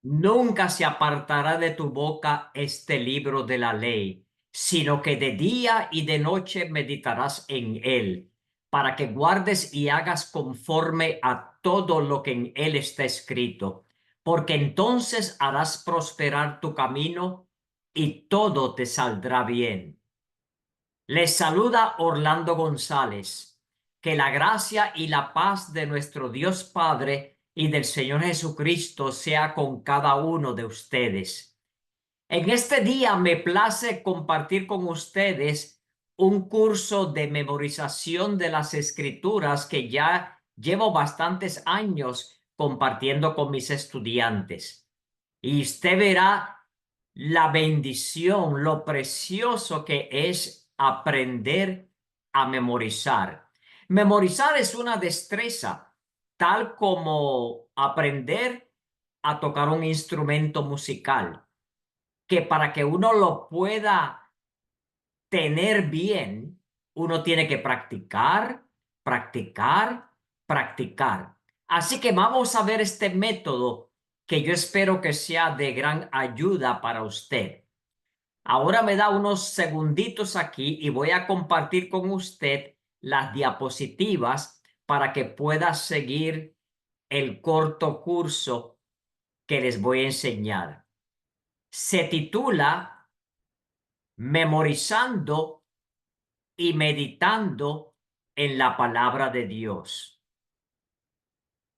Nunca se apartará de tu boca este libro de la ley, sino que de día y de noche meditarás en él, para que guardes y hagas conforme a todo lo que en él está escrito, porque entonces harás prosperar tu camino y todo te saldrá bien. Les saluda Orlando González. Que la gracia y la paz de nuestro Dios Padre y del Señor Jesucristo sea con cada uno de ustedes. En este día me place compartir con ustedes un curso de memorización de las Escrituras que ya llevo bastantes años compartiendo con mis estudiantes. Y usted verá la bendición, lo precioso que es aprender a memorizar. Memorizar es una destreza, tal como aprender a tocar un instrumento musical, que para que uno lo pueda tener bien, uno tiene que practicar, practicar, practicar. Así que vamos a ver este método que yo espero que sea de gran ayuda para usted. Ahora me da unos segunditos aquí y voy a compartir con usted las diapositivas para que pueda seguir el corto curso que les voy a enseñar. Se titula Memorizando y meditando en la palabra de Dios.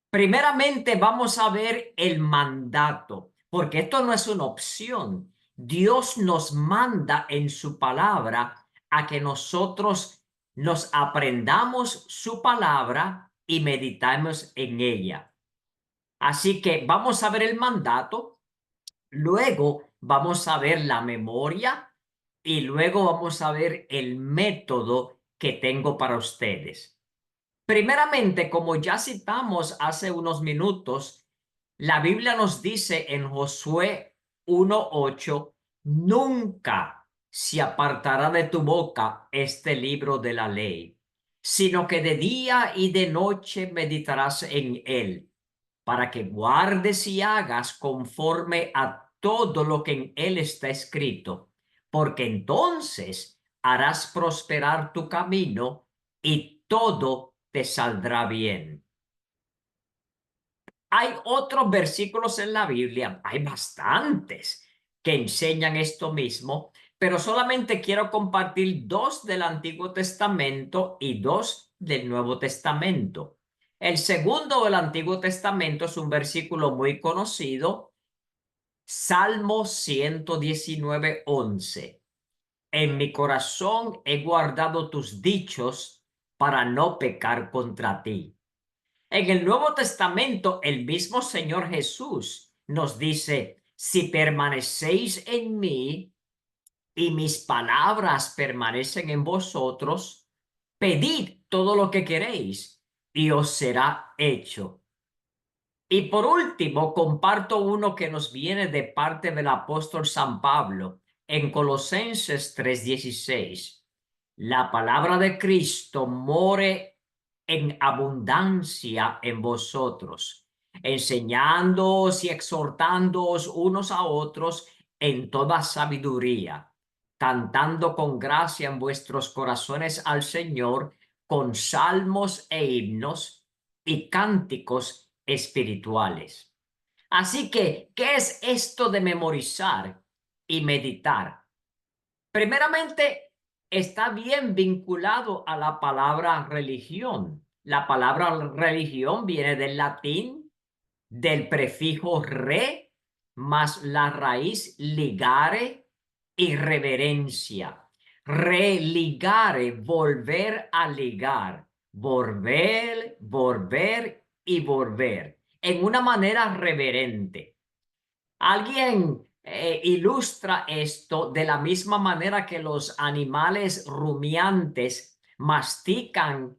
Primeramente vamos a ver el mandato, porque esto no es una opción. Dios nos manda en su palabra a que nosotros nos aprendamos su palabra y meditamos en ella. Así que vamos a ver el mandato, luego vamos a ver la memoria y luego vamos a ver el método que tengo para ustedes. Primeramente, como ya citamos hace unos minutos, la Biblia nos dice en Josué 1:8, nunca se apartará de tu boca este libro de la ley, sino que de día y de noche meditarás en él, para que guardes y hagas conforme a todo lo que en él está escrito, porque entonces harás prosperar tu camino y todo te saldrá bien. Hay otros versículos en la Biblia, hay bastantes que enseñan esto mismo, pero solamente quiero compartir dos del Antiguo Testamento y dos del Nuevo Testamento. El segundo del Antiguo Testamento es un versículo muy conocido, Salmo 119:11. En mi corazón he guardado tus dichos para no pecar contra ti. En el Nuevo Testamento, el mismo Señor Jesús nos dice, si permanecéis en mí y mis palabras permanecen en vosotros, pedid todo lo que queréis y os será hecho. Y por último, comparto uno que nos viene de parte del apóstol San Pablo en Colosenses 3:16. La palabra de Cristo more en abundancia en vosotros, enseñándoos y exhortándoos unos a otros en toda sabiduría, cantando con gracia en vuestros corazones al Señor con salmos e himnos y cánticos espirituales. Así que, ¿qué es esto de memorizar y meditar? Primeramente, está bien vinculado a la palabra religión. La palabra religión viene del latín, del prefijo re, más la raíz ligare y reverencia. Religare, volver a ligar, volver, volver y volver, en una manera reverente. Alguien ilustra esto de la misma manera que los animales rumiantes mastican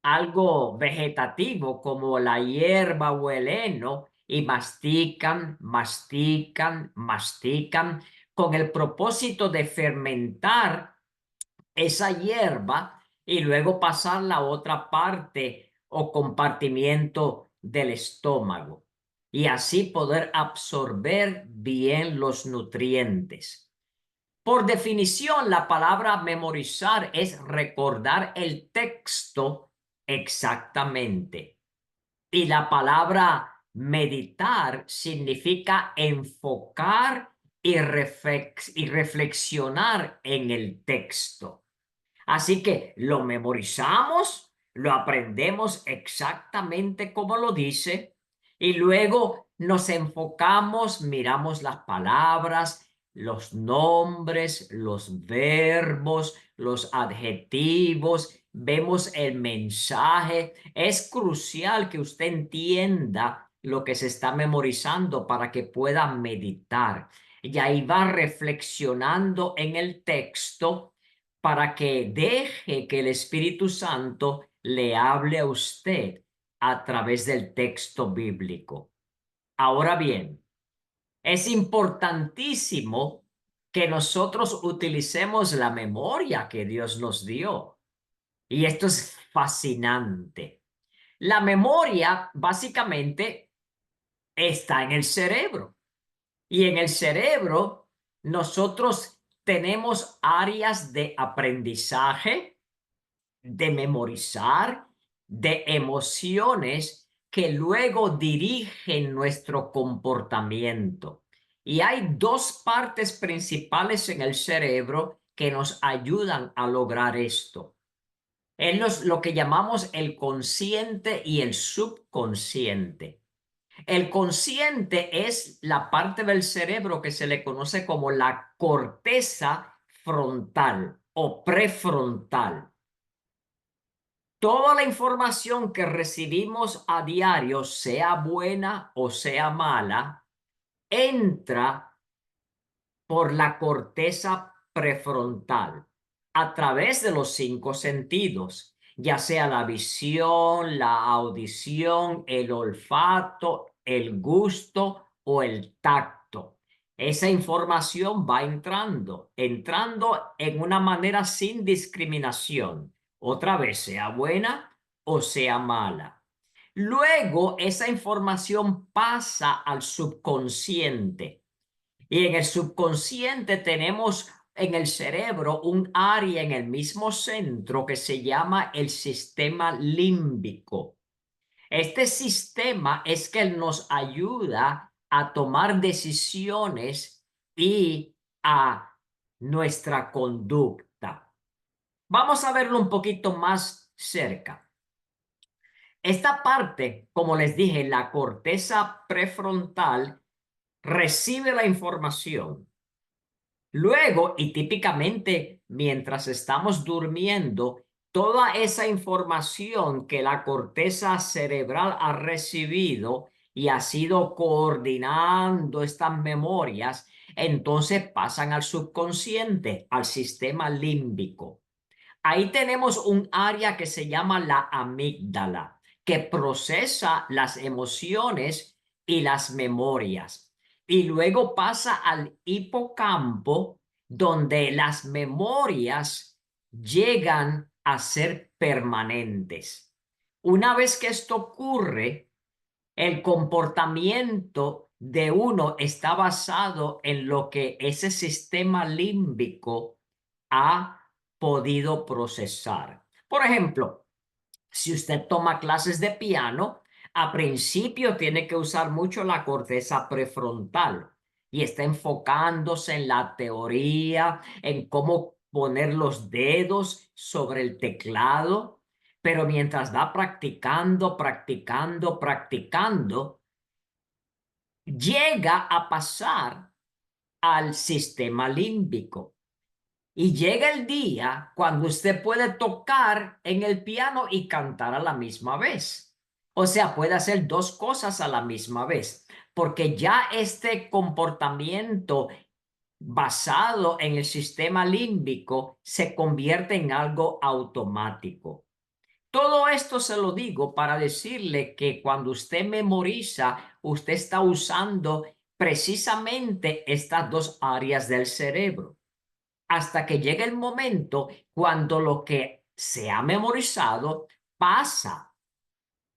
algo vegetativo como la hierba o el heno y mastican, mastican, mastican con el propósito de fermentar esa hierba y luego pasar la otra parte o compartimiento del estómago. y así poder absorber bien los nutrientes. Por definición, la palabra memorizar es recordar el texto exactamente. Y la palabra meditar significa enfocar y reflexionar en el texto. Así que lo memorizamos, lo aprendemos exactamente como lo dice y luego nos enfocamos, miramos las palabras, los nombres, los verbos, los adjetivos, vemos el mensaje. Es crucial que usted entienda lo que se está memorizando para que pueda meditar. Y ahí va reflexionando en el texto para que deje que el Espíritu Santo le hable a usted a través del texto bíblico. Ahora bien, es importantísimo que nosotros utilicemos la memoria que Dios nos dio. Y esto es fascinante. La memoria básicamente está en el cerebro. Y en el cerebro nosotros tenemos áreas de aprendizaje, de memorizar, de emociones que luego dirigen nuestro comportamiento. Y hay dos partes principales en el cerebro que nos ayudan a lograr esto. Es lo que llamamos el consciente y el subconsciente. El consciente es la parte del cerebro que se le conoce como la corteza frontal o prefrontal. Toda la información que recibimos a diario, sea buena o sea mala, entra por la corteza prefrontal a través de los cinco sentidos, ya sea la visión, la audición, el olfato, el gusto o el tacto. Esa información va entrando en una manera sin discriminación. Otra vez, sea buena o sea mala. Luego, esa información pasa al subconsciente. Y en el subconsciente tenemos en el cerebro un área en el mismo centro que se llama el sistema límbico. Este sistema es que nos ayuda a tomar decisiones y a nuestra conducta. Vamos a verlo un poquito más cerca. Esta parte, como les dije, la corteza prefrontal recibe la información. Luego, y típicamente mientras estamos durmiendo, toda esa información que la corteza cerebral ha recibido y ha sido coordinando estas memorias, entonces pasan al subconsciente, al sistema límbico. Ahí tenemos un área que se llama la amígdala, que procesa las emociones y las memorias. Y luego pasa al hipocampo, donde las memorias llegan a ser permanentes. Una vez que esto ocurre, el comportamiento de uno está basado en lo que ese sistema límbico ha podido procesar. Por ejemplo, si usted toma clases de piano, a principio tiene que usar mucho la corteza prefrontal y está enfocándose en la teoría, en cómo poner los dedos sobre el teclado, pero mientras va practicando, llega a pasar al sistema límbico. Y llega el día cuando usted puede tocar en el piano y cantar a la misma vez. O sea, puede hacer dos cosas a la misma vez, porque ya este comportamiento basado en el sistema límbico se convierte en algo automático. Todo esto se lo digo para decirle que cuando usted memoriza, usted está usando precisamente estas dos áreas del cerebro hasta que llegue el momento cuando lo que se ha memorizado pasa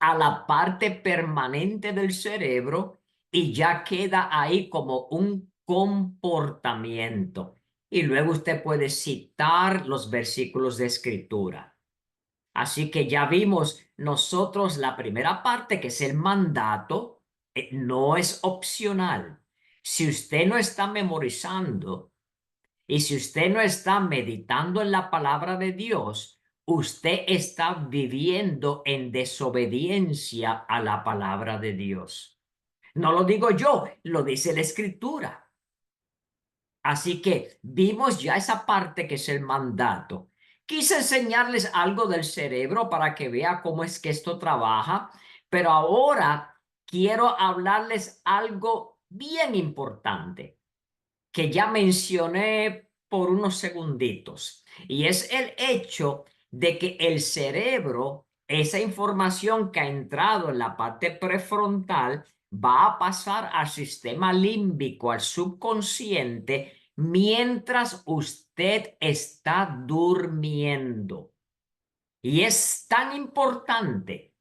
a la parte permanente del cerebro y ya queda ahí como un comportamiento. Y luego usted puede citar los versículos de escritura. Así que ya vimos nosotros la primera parte, que es el mandato, no es opcional. Si usted no está memorizando y si usted no está meditando en la palabra de Dios, usted está viviendo en desobediencia a la palabra de Dios. No lo digo yo, lo dice la Escritura. Así que vimos ya esa parte que es el mandato. Quise enseñarles algo del cerebro para que vea cómo es que esto trabaja, pero ahora quiero hablarles algo bien importante que ya mencioné por unos segunditos, y es el hecho de que el cerebro, esa información que ha entrado en la parte prefrontal, va a pasar al sistema límbico, al subconsciente, mientras usted está durmiendo. Y es tan importante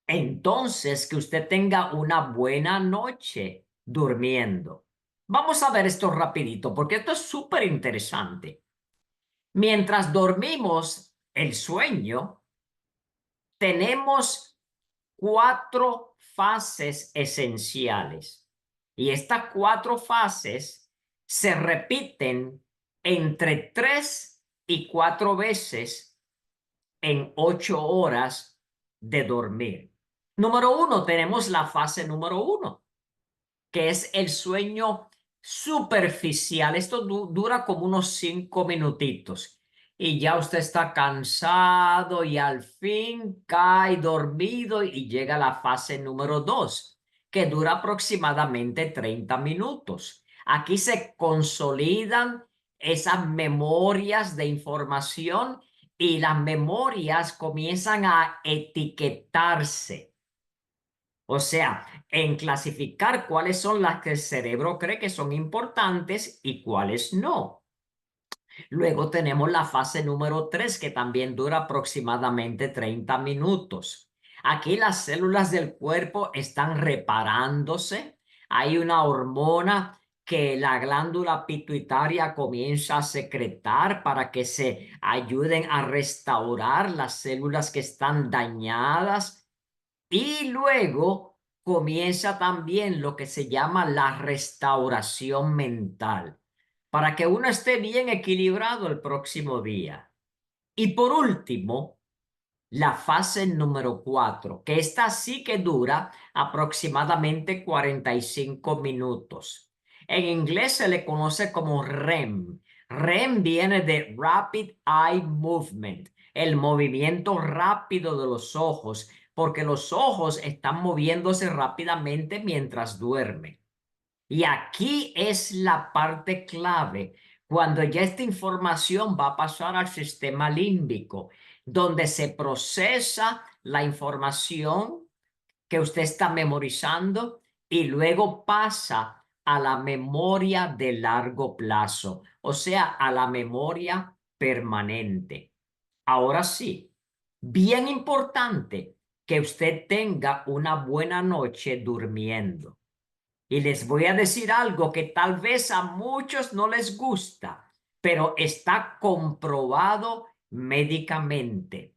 entonces que usted tenga una buena noche durmiendo. Vamos a ver esto rapidito, porque esto es súper interesante. Mientras dormimos, el sueño, tenemos cuatro fases esenciales. Y estas cuatro fases se repiten entre 3 y 4 veces en 8 horas de dormir. Número uno, tenemos la fase número uno, que es el sueño superficial. Esto dura como unos 5 minutitos y ya usted está cansado y al fin cae dormido y llega a la fase número dos, que dura aproximadamente 30 minutos. Aquí se consolidan esas memorias de información y las memorias comienzan a etiquetarse. O sea, en clasificar cuáles son las que el cerebro cree que son importantes y cuáles no. Luego tenemos la fase número 3, que también dura aproximadamente 30 minutos. Aquí las células del cuerpo están reparándose. Hay una hormona que la glándula pituitaria comienza a secretar para que se ayuden a restaurar las células que están dañadas. Y luego comienza también lo que se llama la restauración mental, para que uno esté bien equilibrado el próximo día. Y por último, la fase número 4, que esta sí que dura aproximadamente 45 minutos. En inglés se le conoce como REM. REM viene de Rapid Eye Movement, el movimiento rápido de los ojos, porque los ojos están moviéndose rápidamente mientras duermen. Y aquí es la parte clave, cuando ya esta información va a pasar al sistema límbico, donde se procesa la información que usted está memorizando y luego pasa a la memoria de largo plazo, o sea, a la memoria permanente. Ahora sí, bien importante que usted tenga una buena noche durmiendo. Y les voy a decir algo que tal vez a muchos no les gusta, pero está comprobado médicamente,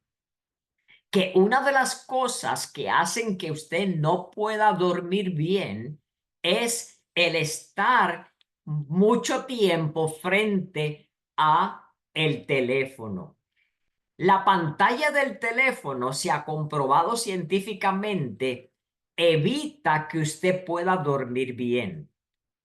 que una de las cosas que hacen que usted no pueda dormir bien es el estar mucho tiempo frente a el teléfono. La pantalla del teléfono se ha comprobado científicamente evita que usted pueda dormir bien.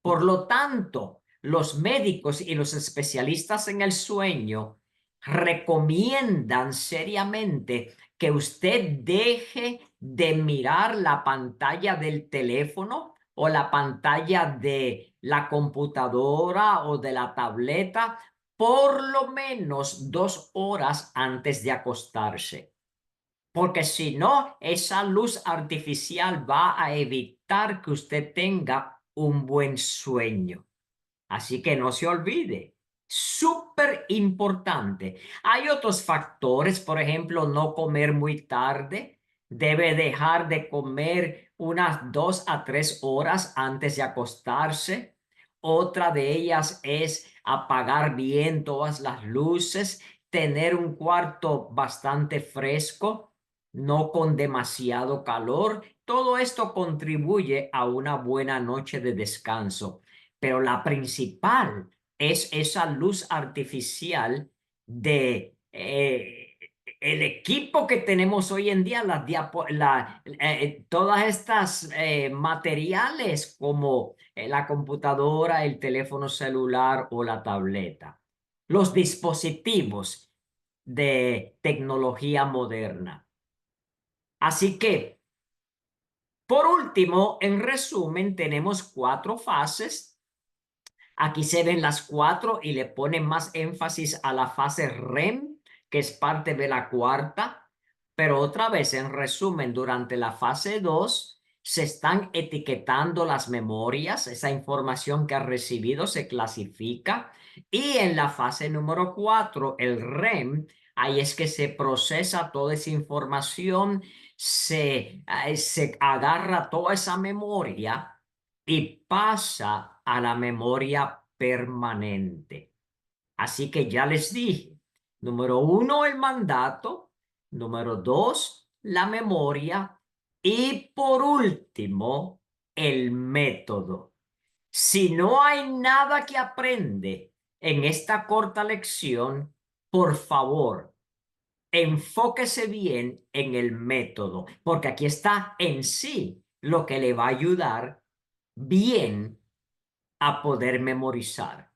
Por lo tanto, los médicos y los especialistas en el sueño recomiendan seriamente que usted deje de mirar la pantalla del teléfono o la pantalla de la computadora o de la tableta por lo menos 2 horas antes de acostarse. Porque si no, esa luz artificial va a evitar que usted tenga un buen sueño. Así que no se olvide, súper importante. Hay otros factores, por ejemplo, no comer muy tarde. Debe dejar de comer unas 2 a 3 horas antes de acostarse. Otra de ellas es apagar bien todas las luces, tener un cuarto bastante fresco, no con demasiado calor. Todo esto contribuye a una buena noche de descanso, pero la principal es esa luz artificial de el equipo que tenemos hoy en día, todas estas materiales como la computadora, el teléfono celular o la tableta, los dispositivos de tecnología moderna. Así que, por último, en resumen, tenemos 4 fases. Aquí se ven las 4 y le ponen más énfasis a la fase REM, que es parte de la cuarta. Pero otra vez, en resumen, durante la fase 2 se están etiquetando las memorias, esa información que ha recibido se clasifica. Y en la fase número 4, el REM, ahí es que se procesa toda esa información, se agarra toda esa memoria y pasa a la memoria permanente. Así que ya les dije, número 1, el mandato, número 2, la memoria y por último, el método. Si no hay nada que aprende en esta corta lección, por favor, enfóquese bien en el método, porque aquí está en sí lo que le va a ayudar bien a poder memorizar.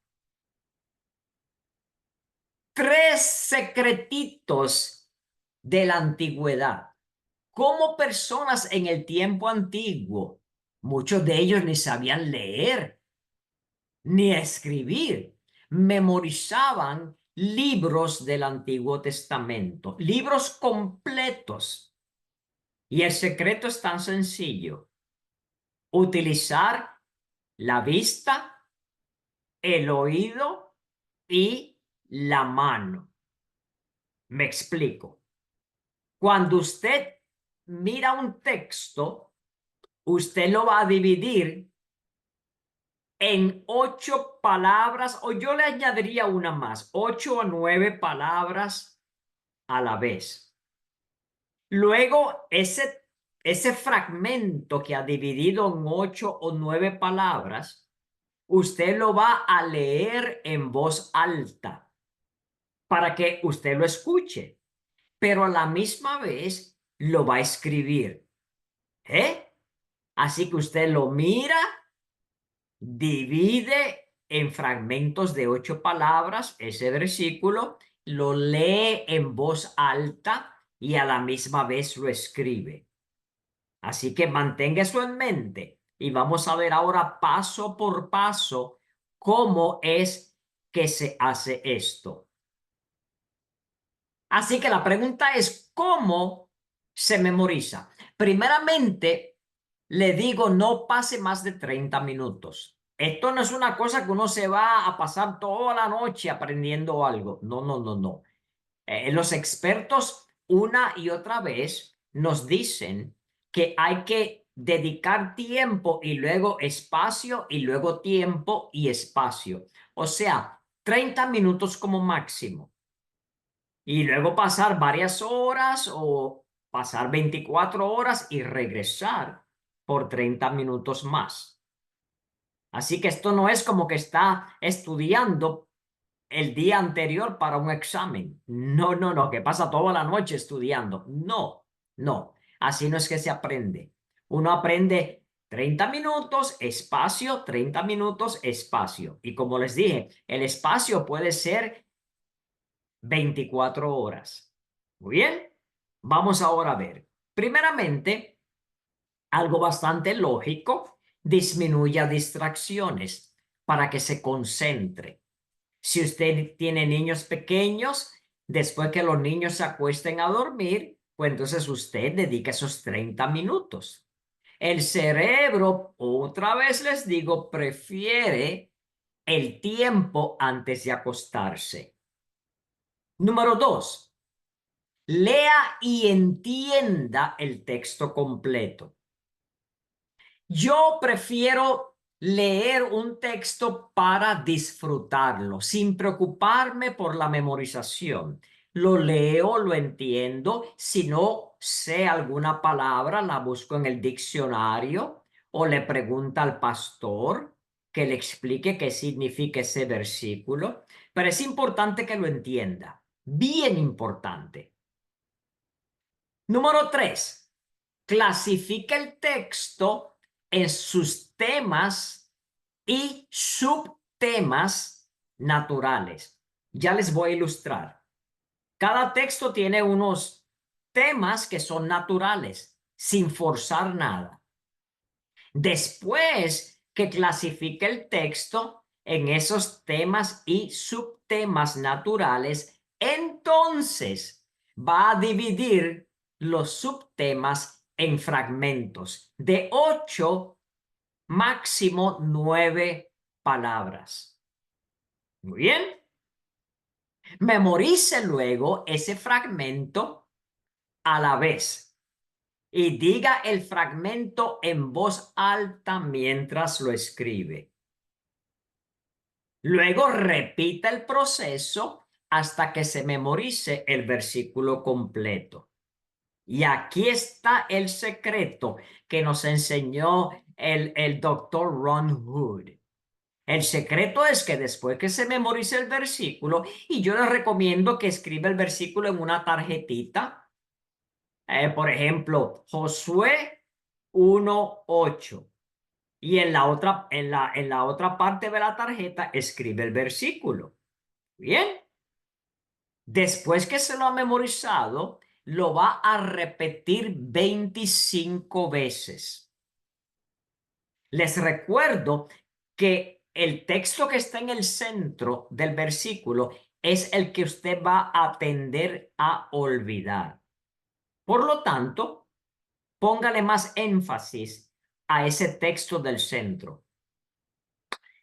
3 secretitos de la antigüedad. Como personas en el tiempo antiguo, muchos de ellos ni sabían leer ni escribir, memorizaban libros del Antiguo Testamento, libros completos. Y el secreto es tan sencillo: utilizar la vista, el oído y la mano. Me explico. Cuando usted mira un texto, usted lo va a dividir en 8 palabras, o yo le añadiría una más, 8 o 9 palabras a la vez. Luego, ese fragmento que ha dividido en 8 o 9 palabras, usted lo va a leer en voz alta para que usted lo escuche, pero a la misma vez lo va a escribir. Así que usted lo mira, divide en fragmentos de 8 palabras ese versículo, lo lee en voz alta y a la misma vez lo escribe. Así que mantenga eso en mente y vamos a ver ahora paso por paso cómo es que se hace esto. Así que la pregunta es, ¿cómo se memoriza? Primeramente, le digo, no pase más de 30 minutos. Esto no es una cosa que uno se va a pasar toda la noche aprendiendo algo. No, no, no, no. Los expertos una y otra vez nos dicen que hay que dedicar tiempo y luego espacio y luego tiempo y espacio. O sea, 30 minutos como máximo. Y luego pasar varias horas o pasar 24 horas y regresar por 30 minutos más. Así que esto no es como que está estudiando el día anterior para un examen. No, no, no, que pasa toda la noche estudiando. No, no, así no es que se aprende. Uno aprende 30 minutos, espacio, 30 minutos, espacio. Y como les dije, el espacio puede ser 24 horas. Muy bien, vamos ahora a ver. Primeramente, algo bastante lógico, disminuya distracciones para que se concentre. Si usted tiene niños pequeños, después que los niños se acuesten a dormir, pues entonces usted dedica esos 30 minutos. El cerebro, otra vez les digo, prefiere el tiempo antes de acostarse. Número 2, lea y entienda el texto completo. Yo prefiero leer un texto para disfrutarlo, sin preocuparme por la memorización. Lo leo, lo entiendo. Si no sé alguna palabra, la busco en el diccionario o le pregunto al pastor que le explique qué significa ese versículo. Pero es importante que lo entienda. Bien importante. Número 3. Clasifica el texto en sus temas y subtemas naturales. Ya les voy a ilustrar. Cada texto tiene unos temas que son naturales, sin forzar nada. Después que clasifique el texto en esos temas y subtemas naturales, entonces va a dividir los subtemas en fragmentos de 8, máximo 9 palabras. Muy bien. Memorice luego ese fragmento a la vez y diga el fragmento en voz alta mientras lo escribe. Luego repita el proceso hasta que se memorice el versículo completo. Y aquí está el secreto que nos enseñó el doctor Ron Hood. El secreto es que después que se memorice el versículo, y yo les recomiendo que escriba el versículo en una tarjetita, por ejemplo, Josué 1:8. Y en la otra parte de la tarjeta escribe el versículo. Bien. Después que se lo ha memorizado, lo va a repetir 25 veces. Les recuerdo que el texto que está en el centro del versículo es el que usted va a tender a olvidar. Por lo tanto, póngale más énfasis a ese texto del centro.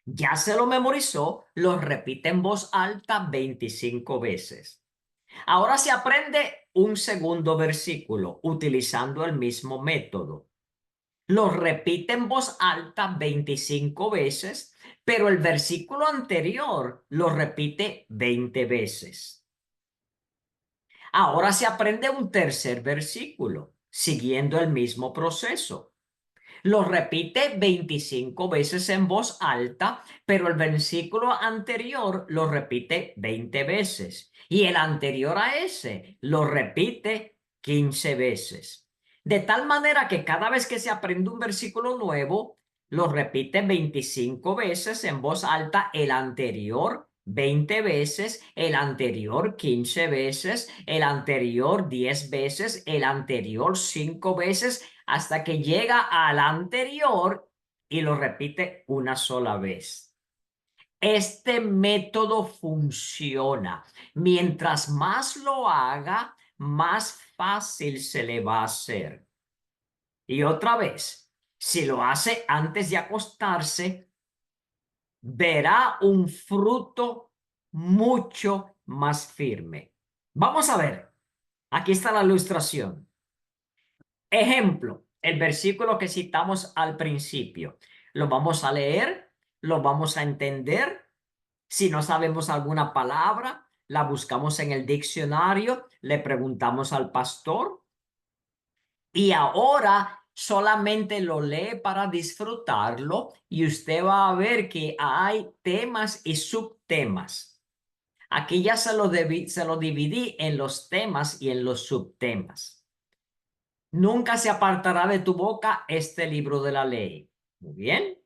Ya se lo memorizó, lo repite en voz alta 25 veces. Ahora se aprende un segundo versículo utilizando el mismo método. Lo repite en voz alta 25 veces, pero el versículo anterior lo repite 20 veces. Ahora se aprende un tercer versículo, siguiendo el mismo proceso. Lo repite 25 veces en voz alta, pero el versículo anterior lo repite 20 veces. Y el anterior a ese lo repite 15 veces. De tal manera que cada vez que se aprende un versículo nuevo, lo repite 25 veces en voz alta, el anterior 20 veces, el anterior 15 veces, el anterior 10 veces, el anterior 5 veces, hasta que llega al anterior y lo repite una sola vez. Este método funciona. Mientras más lo haga, más fácil se le va a hacer. Y otra vez, si lo hace antes de acostarse, verá un fruto mucho más firme. Vamos a ver. Aquí está la ilustración. Ejemplo, el versículo que citamos al principio. Lo vamos a leer, lo vamos a entender. Si no sabemos alguna palabra, la buscamos en el diccionario, le preguntamos al pastor y ahora solamente lo lee para disfrutarlo y usted va a ver que hay temas y subtemas. Aquí ya se lo dividí en los temas y en los subtemas. Nunca se apartará de tu boca este libro de la ley. Muy bien.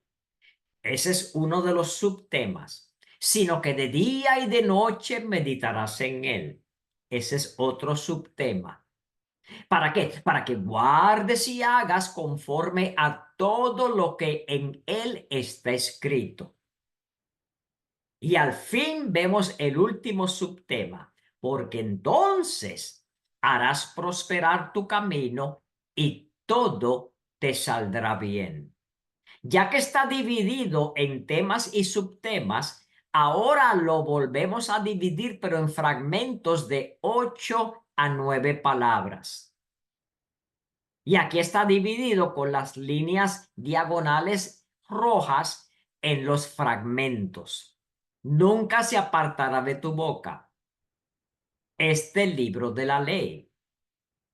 Ese es uno de los subtemas. Sino que de día y de noche meditarás en él. Ese es otro subtema. ¿Para qué? Para que guardes y hagas conforme a todo lo que en él está escrito. Y al fin vemos el último subtema, porque entonces harás prosperar tu camino y todo te saldrá bien. Ya que está dividido en temas y subtemas, ahora lo volvemos a dividir, pero en fragmentos de 8 a 9 palabras. Y aquí está dividido con las líneas diagonales rojas en los fragmentos. Nunca se apartará de tu boca este libro de la ley,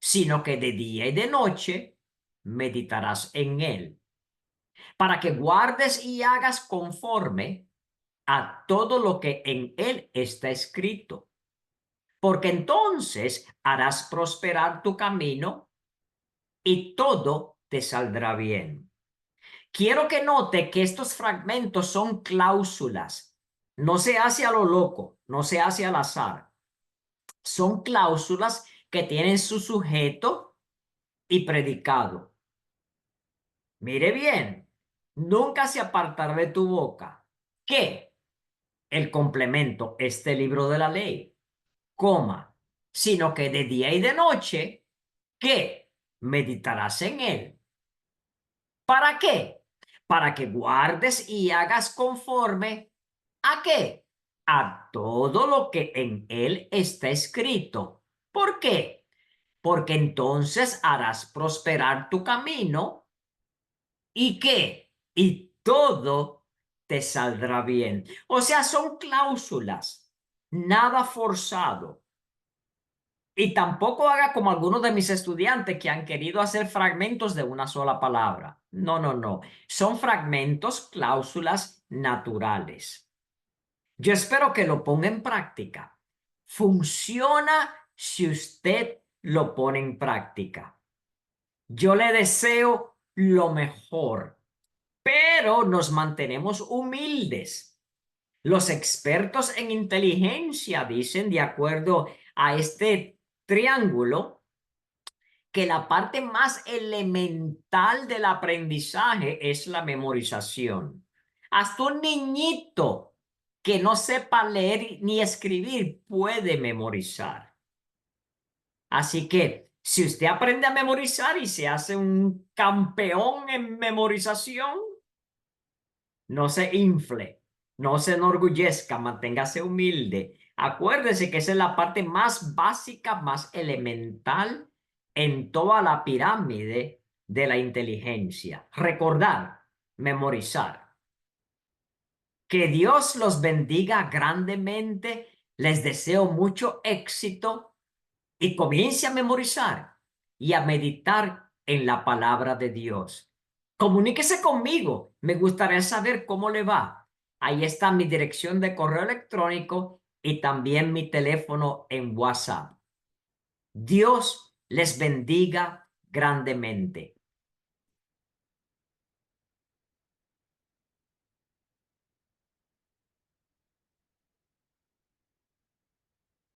sino que de día y de noche meditarás en él, para que guardes y hagas conforme a todo lo que en él está escrito, porque entonces harás prosperar tu camino y todo te saldrá bien. Quiero que note que estos fragmentos son cláusulas. No se hace a lo loco, no se hace al azar. Son cláusulas que tienen su sujeto y predicado. Mire bien, nunca se apartará de tu boca. ¿Qué? El complemento, este libro de la ley, coma, sino que de día y de noche, ¿qué? Meditarás en él. ¿Para qué? Para que guardes y hagas conforme ¿a qué? A todo lo que en él está escrito. ¿Por qué? Porque entonces harás prosperar tu camino y ¿qué? Y todo te saldrá bien. O sea, son cláusulas, nada forzado. Y tampoco haga como algunos de mis estudiantes que han querido hacer fragmentos de una sola palabra. No, no, no. Son fragmentos, cláusulas naturales. Yo espero que lo ponga en práctica. Funciona si usted lo pone en práctica. Yo le deseo lo mejor, pero nos mantenemos humildes. Los expertos en inteligencia dicen, de acuerdo a este triángulo, que la parte más elemental del aprendizaje es la memorización. Hasta un niñito que no sepa leer ni escribir puede memorizar. Así que si usted aprende a memorizar y se hace un campeón en memorización, no se infle, no se enorgullezca, manténgase humilde. Acuérdese que esa es la parte más básica, más elemental en toda la pirámide de la inteligencia. Recordar, memorizar. Que Dios los bendiga grandemente. Les deseo mucho éxito y comience a memorizar y a meditar en la palabra de Dios. Comuníquese conmigo. Me gustaría saber cómo le va. Ahí está mi dirección de correo electrónico y también mi teléfono en WhatsApp. Dios les bendiga grandemente.